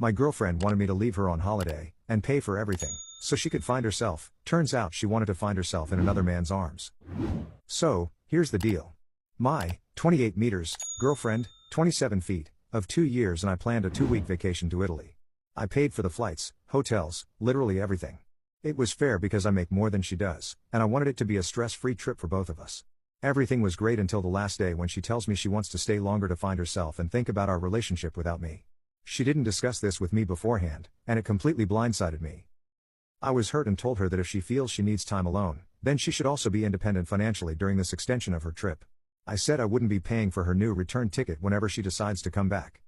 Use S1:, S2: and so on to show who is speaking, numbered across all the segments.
S1: My girlfriend wanted me to leave her on holiday, and pay for everything, so she could find herself. Turns out she wanted to find herself in another man's arms. So, here's the deal. My, 28 meters, girlfriend, 27 feet, of 2 years, and I planned a 2-week vacation to Italy. I paid for the flights, hotels, literally everything. It was fair because I make more than she does, and I wanted it to be a stress-free trip for both of us. Everything was great until the last day when she tells me she wants to stay longer to find herself and think about our relationship without me. She didn't discuss this with me beforehand, and it completely blindsided me. I was hurt and told her that if she feels she needs time alone, then she should also be independent financially during this extension of her trip. I said I wouldn't be paying for her new return ticket whenever she decides to come back.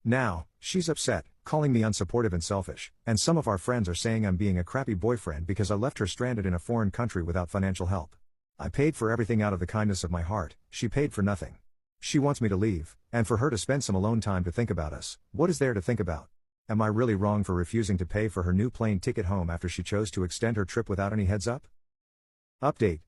S1: Now, she's upset, calling me unsupportive and selfish, and some of our friends are saying I'm being a crappy boyfriend because I left her stranded in a foreign country without financial help. I paid for everything out of the kindness of my heart, she paid for nothing. She wants me to leave, and for her to spend some alone time to think about us. What is there to think about? Am I really wrong for refusing to pay for her new plane ticket home after she chose to extend her trip without any heads up? Update.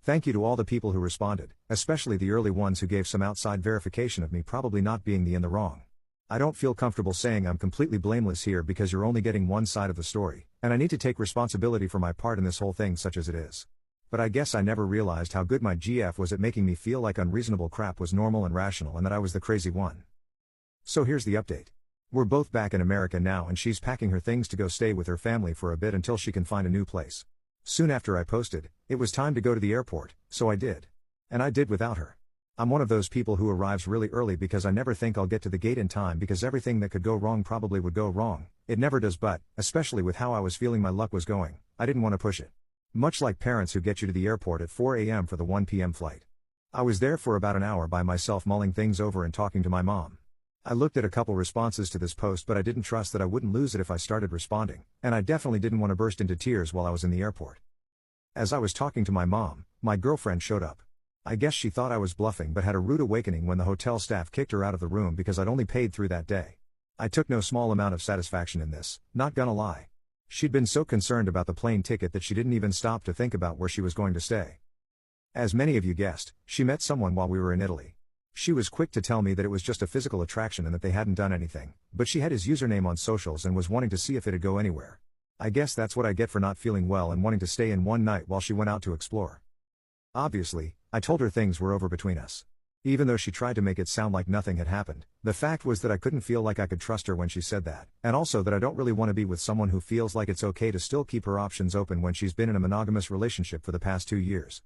S1: Thank you to all the people who responded, especially the early ones who gave some outside verification of me probably not being in the wrong. I don't feel comfortable saying I'm completely blameless here because you're only getting one side of the story, and I need to take responsibility for my part in this whole thing such as it is. But I guess I never realized how good my GF was at making me feel like unreasonable crap was normal and rational and that I was the crazy one. So here's the update. We're both back in America now and she's packing her things to go stay with her family for a bit until she can find a new place. Soon after I posted, it was time to go to the airport, so I did. And I did without her. I'm one of those people who arrives really early because I never think I'll get to the gate in time because everything that could go wrong probably would go wrong. It never does, but, especially with how I was feeling my luck was going, I didn't want to push it. Much like parents who get you to the airport at 4 a.m. for the 1 p.m. flight. I was there for about an hour by myself mulling things over and talking to my mom. I looked at a couple responses to this post, but I didn't trust that I wouldn't lose it if I started responding, and I definitely didn't want to burst into tears while I was in the airport. As I was talking to my mom, my girlfriend showed up. I guess she thought I was bluffing but had a rude awakening when the hotel staff kicked her out of the room because I'd only paid through that day. I took no small amount of satisfaction in this, not gonna lie. She'd been so concerned about the plane ticket that she didn't even stop to think about where she was going to stay. As many of you guessed, she met someone while we were in Italy. She was quick to tell me that it was just a physical attraction and that they hadn't done anything, but she had his username on socials and was wanting to see if it'd go anywhere. I guess that's what I get for not feeling well and wanting to stay in one night while she went out to explore. Obviously, I told her things were over between us. Even though she tried to make it sound like nothing had happened, the fact was that I couldn't feel like I could trust her when she said that, and also that I don't really want to be with someone who feels like it's okay to still keep her options open when she's been in a monogamous relationship for the past 2 years.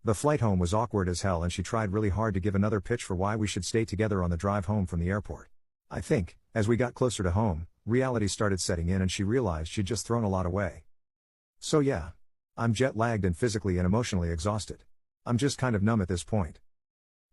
S1: The flight home was awkward as hell and she tried really hard to give another pitch for why we should stay together on the drive home from the airport. I think, as we got closer to home, reality started setting in and she realized she'd just thrown a lot away. So yeah. I'm jet lagged and physically and emotionally exhausted. I'm just kind of numb at this point.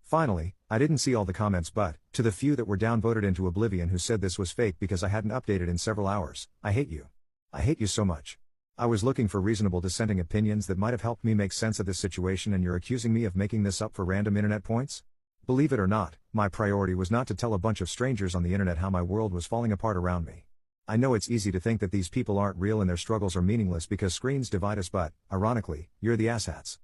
S1: Finally, I didn't see all the comments, but, to the few that were downvoted into oblivion who said this was fake because I hadn't updated in several hours, I hate you. I hate you so much. I was looking for reasonable dissenting opinions that might have helped me make sense of this situation and you're accusing me of making this up for random internet points? Believe it or not, my priority was not to tell a bunch of strangers on the internet how my world was falling apart around me. I know it's easy to think that these people aren't real and their struggles are meaningless because screens divide us, but, ironically, you're the asshats.